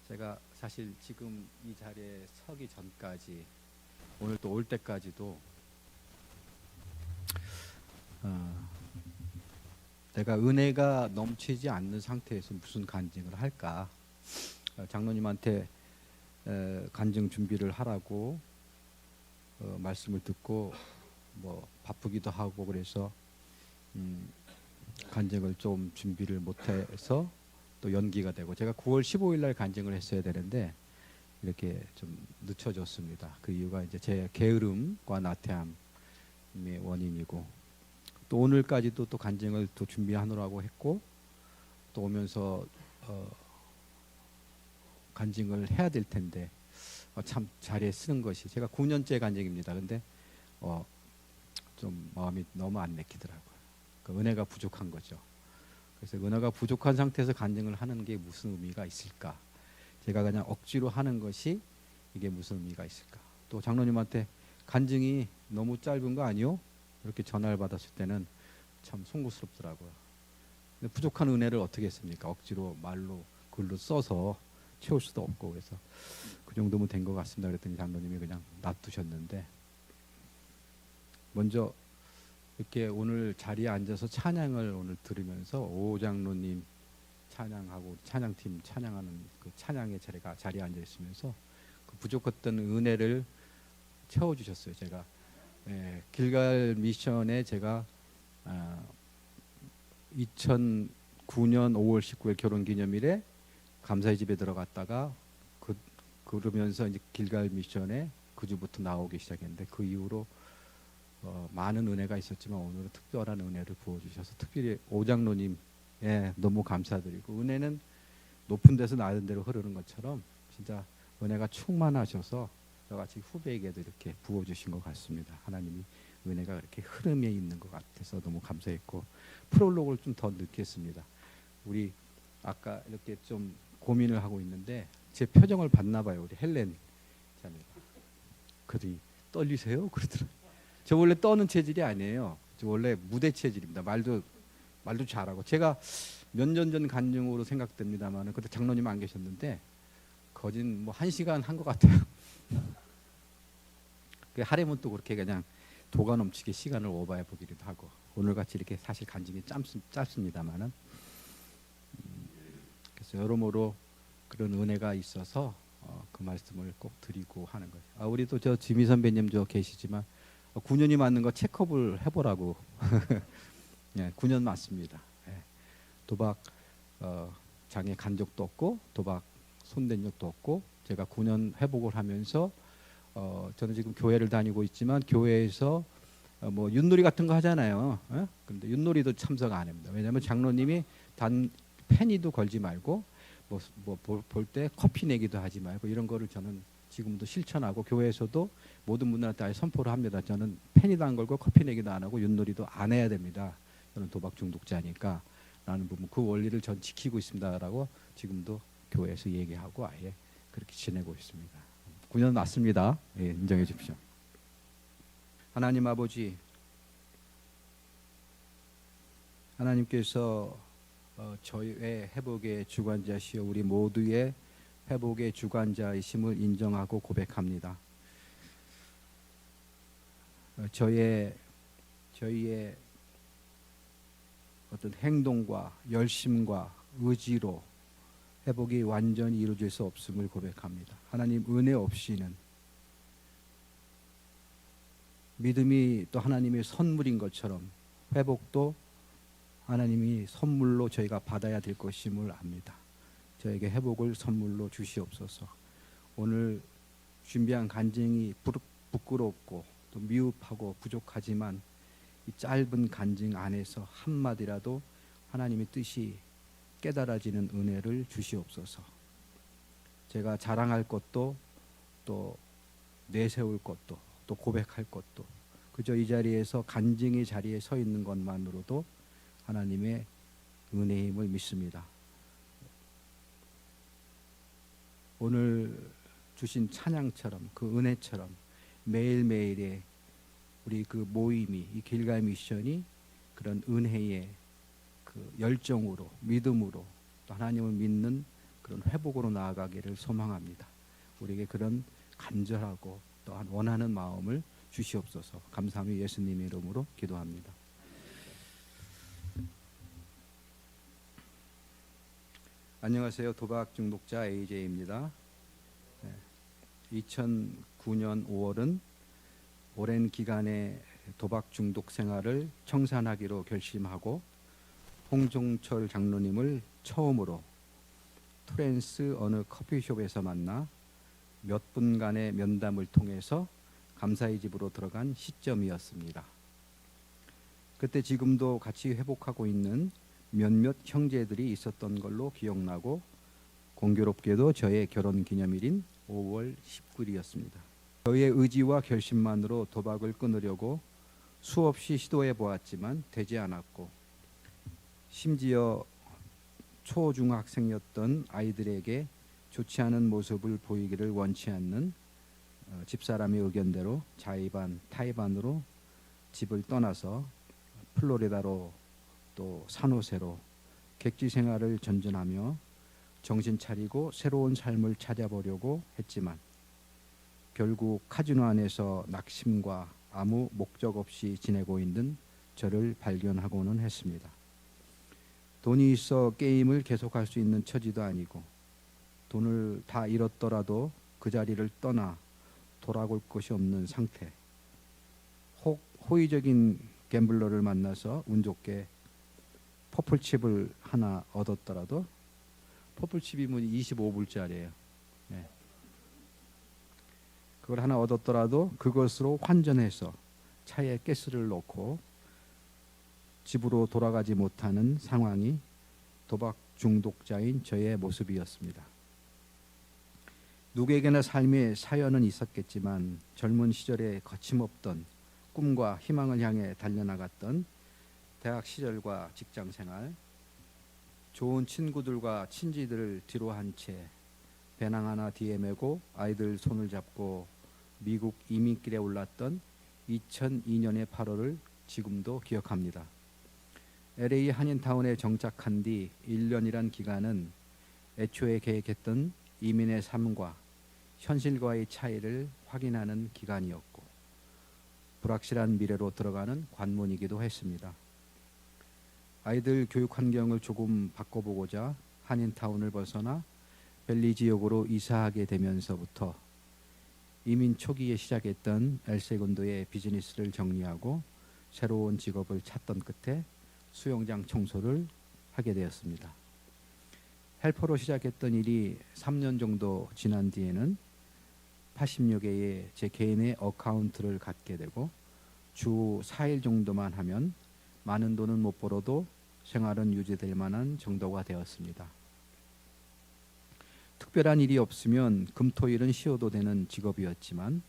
제가 사실 지금 이 자리에 서기 전까지 오늘 또 올 때까지도 내가 은혜가 넘치지 않는 상태에서 무슨 간증을 할까? 장로님한테 간증 준비를 하라고 말씀을 듣고 뭐 바쁘기도 하고 그래서 간증을 좀 준비를 못해서 또 연기가 되고, 제가 9월 15일 날 간증을 했어야 되는데 이렇게 좀 늦춰졌습니다. 그 이유가 이제 제 게으름과 나태함의 원인이고, 또 오늘까지도 또 간증을 또 준비하느라고 했고, 또 오면서 간증을 해야 될 텐데 참 자리에 쓰는 것이, 제가 9년째 간증입니다. 근데 좀 마음이 너무 안 내키더라고요. 그 은혜가 부족한 거죠. 그래서 은혜가 부족한 상태에서 간증을 하는 게 무슨 의미가 있을까? 제가 그냥 억지로 하는 것이 이게 무슨 의미가 있을까? 또 장로님한테 간증이 너무 짧은 거 아니요? 이렇게 전화를 받았을 때는 참 송구스럽더라고요. 근데 부족한 은혜를 어떻게 했습니까? 억지로 말로 글로 써서 채울 수도 없고, 그래서 그 정도면 된 것 같습니다. 그랬더니 장로님이 그냥 놔두셨는데, 먼저 이렇게 오늘 자리에 앉아서 찬양을 오늘 들으면서 오 장로님 찬양하고 찬양팀 찬양하는 그 찬양의 자리에 앉아 있으면서 그 부족했던 은혜를 채워주셨어요. 제가 길갈 미션에 제가 2009년 5월 19일 결혼기념일에 감사의 집에 들어갔다가 그러면서 이제 길갈 미션에 그 주부터 나오기 시작했는데, 그 이후로 많은 은혜가 있었지만 오늘은 특별한 은혜를 부어주셔서 특별히 오장로님 너무 감사드리고, 은혜는 높은 데서 낮은 데로 흐르는 것처럼 진짜 은혜가 충만하셔서 저같이 후배에게도 이렇게 부어주신 것 같습니다. 하나님이 은혜가 그렇게 흐름에 있는 것 같아서 너무 감사했고, 프롤로그를 좀 더 넣겠습니다. 우리 아까 이렇게 좀 고민을 하고 있는데 제 표정을 봤나 봐요. 우리 헬렌 자매가. 그들이 떨리세요? 그러더라고요. 저 원래 떠는 체질이 아니에요. 저 원래 무대 체질입니다. 말도 잘하고, 제가 몇 년 전 간증으로 생각됩니다만 그때 장로님 안 계셨는데 거진 뭐 1시간 한 것 같아요. 하려면 또 그렇게 그냥 도가 넘치게 시간을 오버해 보기도 하고, 오늘같이 이렇게 사실 간증이 짧습니다만은 그래서 여러모로 그런 은혜가 있어서 그 말씀을 꼭 드리고 하는 거죠. 우리 또 저 지미 선배님 저 계시지만 9년이 맞는 거 체크업을 해보라고. 예, 9년 맞습니다. 예. 도박 장애 간 적도 없고 도박 손댄 적도 없고, 제가 9년 회복을 하면서 저는 지금 교회를 다니고 있지만 교회에서 뭐 윷놀이 같은 거 하잖아요. 예? 근데 윷놀이도 참석 안 합니다. 왜냐하면 장로님이 단 페니도 걸지 말고 뭐 볼 때 커피 내기도 하지 말고, 이런 거를 저는 지금도 실천하고 교회에서도 모든 분들한테 선포를 합니다. 저는 페니도 안 걸고 커피 내기도 안 하고 윷놀이도 안 해야 됩니다. 저는 도박 중독자니까 라는 부분, 그 원리를 전 지키고 있습니다라고 지금도 교회에서 얘기하고 아예 그렇게 지내고 있습니다. 9년 맞습니다. 예, 인정해 주십시오. 하나님 아버지, 하나님께서 저희의 회복의 주관자시여 우리 모두의 회복의 주관자이심을 인정하고 고백합니다. 저희의 어떤 행동과 열심과 의지로 회복이 완전히 이루어질 수 없음을 고백합니다. 하나님, 은혜 없이는 믿음이 또 하나님의 선물인 것처럼 회복도 하나님이 선물로 저희가 받아야 될 것임을 압니다. 저에게 회복을 선물로 주시옵소서. 오늘 준비한 간증이 부끄럽고 또 미흡하고 부족하지만 이 짧은 간증 안에서 한마디라도 하나님의 뜻이 깨달아지는 은혜를 주시옵소서. 제가 자랑할 것도 또 내세울 것도 또 고백할 것도 그저 이 자리에서 간증의 자리에 서 있는 것만으로도 하나님의 은혜임을 믿습니다. 오늘 주신 찬양처럼 그 은혜처럼 매일매일의 우리 그 모임이, 이 길갈 미션이 그런 은혜의 그 열정으로, 믿음으로 또 하나님을 믿는 그런 회복으로 나아가기를 소망합니다. 우리에게 그런 간절하고 또한 원하는 마음을 주시옵소서. 감사하며 예수님의 이름으로 기도합니다. 안녕하세요. 도박 중독자 AJ입니다. 2009년 5월은 오랜 기간의 도박 중독 생활을 청산하기로 결심하고 홍종철 장로님을 처음으로 토렌스 어느 커피숍에서 만나 몇 분간의 면담을 통해서 감사의 집으로 들어간 시점이었습니다. 그때 지금도 같이 회복하고 있는 몇몇 형제들이 있었던 걸로 기억나고 공교롭게도 저의 결혼 기념일인 5월 19일이었습니다. 저의 의지와 결심만으로 도박을 끊으려고 수없이 시도해 보았지만 되지 않았고 심지어 초중학생이었던 아이들에게 좋지 않은 모습을 보이기를 원치 않는 집사람의 의견대로 자의반 타의반으로 집을 떠나서 플로리다로 또 산호세로 객지 생활을 전전하며 정신 차리고 새로운 삶을 찾아보려고 했지만 결국 카지노 안에서 낙심과 아무 목적 없이 지내고 있는 저를 발견하고는 했습니다. 돈이 있어 게임을 계속할 수 있는 처지도 아니고 돈을 다 잃었더라도 그 자리를 떠나 돌아올 것이 없는 상태. 혹 호의적인 갬블러를 만나서 운 좋게 퍼플칩을 하나 얻었더라도 퍼플칩이 25불짜리예요. 네. 그걸 하나 얻었더라도 그것으로 환전해서 차에 가스를 넣고 집으로 돌아가지 못하는 상황이 도박 중독자인 저의 모습이었습니다. 누구에게나 삶의 사연은 있었겠지만 젊은 시절에 거침없던 꿈과 희망을 향해 달려나갔던 대학 시절과 직장 생활, 좋은 친구들과 친지들을 뒤로 한 채 배낭 하나 뒤에 메고 아이들 손을 잡고 미국 이민길에 올랐던 2002년의 8월을 지금도 기억합니다. LA 한인타운에 정착한 뒤 1년이란 기간은 애초에 계획했던 이민의 삶과 현실과의 차이를 확인하는 기간이었고 불확실한 미래로 들어가는 관문이기도 했습니다. 아이들 교육 환경을 조금 바꿔보고자 한인타운을 벗어나 벨리 지역으로 이사하게 되면서부터 이민 초기에 시작했던 엘세곤도의 비즈니스를 정리하고 새로운 직업을 찾던 끝에 수영장 청소를 하게 되었습니다. 헬퍼로 시작했던 일이 3년 정도 지난 뒤에는 80여 개의 제 개인의 어카운트를 갖게 되고 주 4일 정도만 하면 많은 돈은 못 벌어도 생활은 유지될 만한 정도가 되었습니다. 특별한 일이 없으면 금토일은 쉬어도 되는 직업이었지만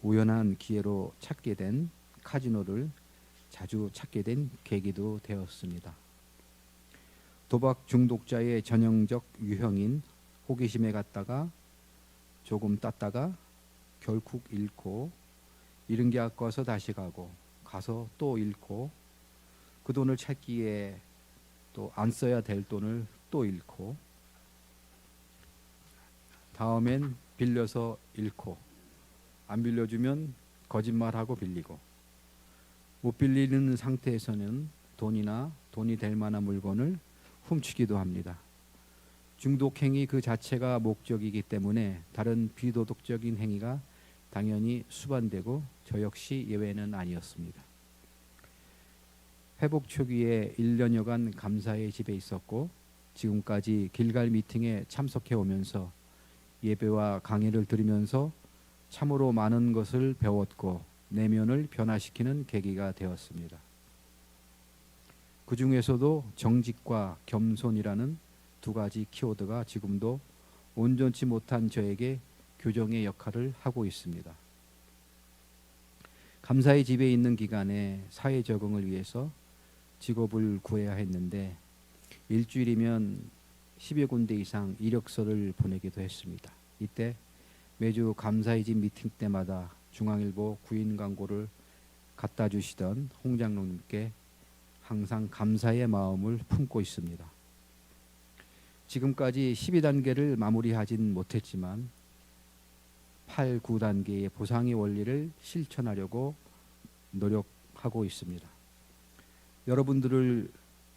우연한 기회로 찾게 된 카지노를 자주 찾게 된 계기도 되었습니다. 도박 중독자의 전형적 유형인 호기심에 갔다가 조금 땄다가 결국 잃고 잃은 게 아까워서 다시 가서 또 잃고 그 돈을 찾기에 또 안 써야 될 돈을 또 잃고 다음엔 빌려서 잃고 안 빌려주면 거짓말하고 빌리고 못 빌리는 상태에서는 돈이나 돈이 될 만한 물건을 훔치기도 합니다. 중독 행위 그 자체가 목적이기 때문에 다른 비도덕적인 행위가 당연히 수반되고 저 역시 예외는 아니었습니다. 회복 초기에 1년여간 감사의 집에 있었고 지금까지 길갈 미팅에 참석해 오면서 예배와 강의를 들으면서 참으로 많은 것을 배웠고 내면을 변화시키는 계기가 되었습니다. 그 중에서도 정직과 겸손이라는 두 가지 키워드가 지금도 온전치 못한 저에게 교정의 역할을 하고 있습니다. 감사의 집에 있는 기간에 사회 적응을 위해서 직업을 구해야 했는데 일주일이면 10여 군데 이상 이력서를 보내기도 했습니다. 이때 매주 감사의 집 미팅 때마다 중앙일보 구인 광고를 갖다 주시던 홍 장로님께 항상 감사의 마음을 품고 있습니다. 지금까지 12단계를 마무리하진 못했지만 8, 9단계의 보상의 원리를 실천하려고 노력하고 있습니다. 여러분들을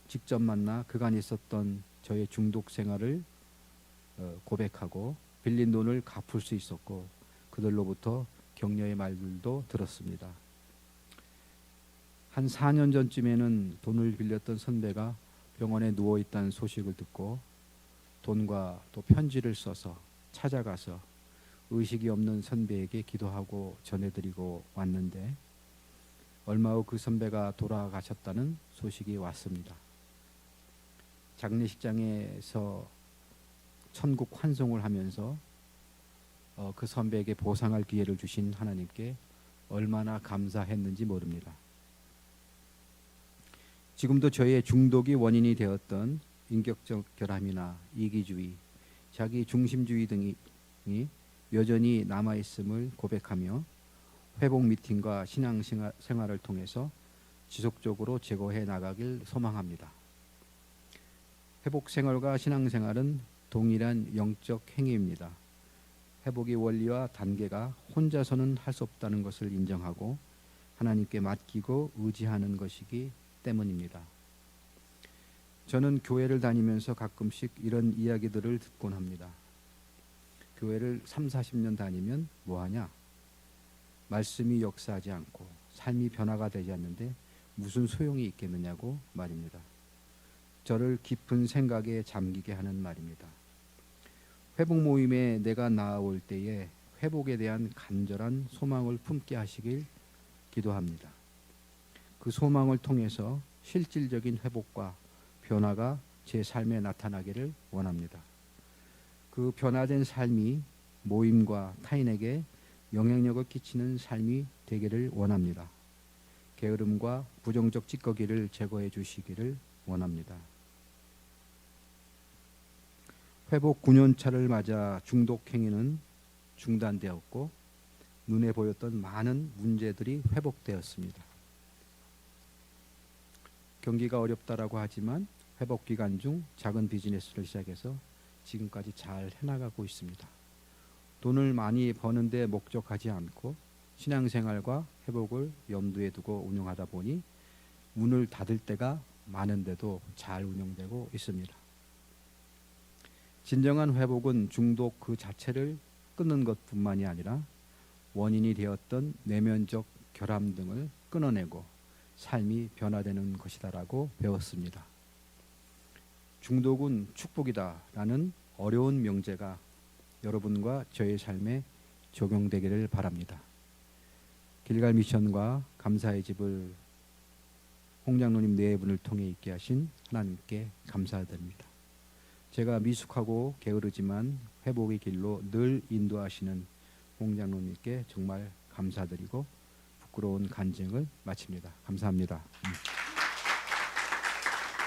직접 만나 그간 있었던 저의 중독 생활을 고백하고 빌린 돈을 갚을 수 있었고 그들로부터 격려의 말들도 들었습니다. 한 4년 전쯤에는 돈을 빌렸던 선배가 병원에 누워있다는 소식을 듣고 돈과 또 편지를 써서 찾아가서 의식이 없는 선배에게 기도하고 전해드리고 왔는데 얼마 후 그 선배가 돌아가셨다는 소식이 왔습니다. 장례식장에서 천국 환송을 하면서 그 선배에게 보상할 기회를 주신 하나님께 얼마나 감사했는지 모릅니다. 지금도 저의 중독이 원인이 되었던 인격적 결함이나 이기주의, 자기 중심주의 등이 여전히 남아있음을 고백하며 회복 미팅과 신앙생활을 통해서 지속적으로 제거해 나가길 소망합니다. 회복 생활과 신앙생활은 동일한 영적 행위입니다. 회복의 원리와 단계가 혼자서는 할 수 없다는 것을 인정하고 하나님께 맡기고 의지하는 것이기 때문입니다. 저는 교회를 다니면서 가끔씩 이런 이야기들을 듣곤 합니다. 교회를 3, 40년 다니면 뭐하냐? 말씀이 역사하지 않고 삶이 변화가 되지 않는데 무슨 소용이 있겠느냐고 말입니다. 저를 깊은 생각에 잠기게 하는 말입니다. 회복 모임에 내가 나아올 때에 회복에 대한 간절한 소망을 품게 하시길 기도합니다. 그 소망을 통해서 실질적인 회복과 변화가 제 삶에 나타나기를 원합니다. 그 변화된 삶이 모임과 타인에게 영향력을 끼치는 삶이 되기를 원합니다. 게으름과 부정적 찌꺼기를 제거해 주시기를 원합니다. 회복 9년차를 맞아 중독 행위는 중단되었고 눈에 보였던 많은 문제들이 회복되었습니다. 경기가 어렵다라고 하지만 회복 기간 중 작은 비즈니스를 시작해서 지금까지 잘 해나가고 있습니다. 돈을 많이 버는 데 목적하지 않고 신앙생활과 회복을 염두에 두고 운영하다 보니 문을 닫을 때가 많은데도 잘 운영되고 있습니다. 진정한 회복은 중독 그 자체를 끊는 것뿐만이 아니라 원인이 되었던 내면적 결함 등을 끊어내고 삶이 변화되는 것이다라고 배웠습니다. 중독은 축복이다라는 어려운 명제가 여러분과 저의 삶에 적용되기를 바랍니다. 길갈 미션과 감사의 집을 홍장로님 네 분을 통해 있게 하신 하나님께 감사드립니다. 제가 미숙하고 게으르지만 회복의 길로 늘 인도하시는 홍장로님께 정말 감사드리고 부끄러운 간증을 마칩니다. 감사합니다.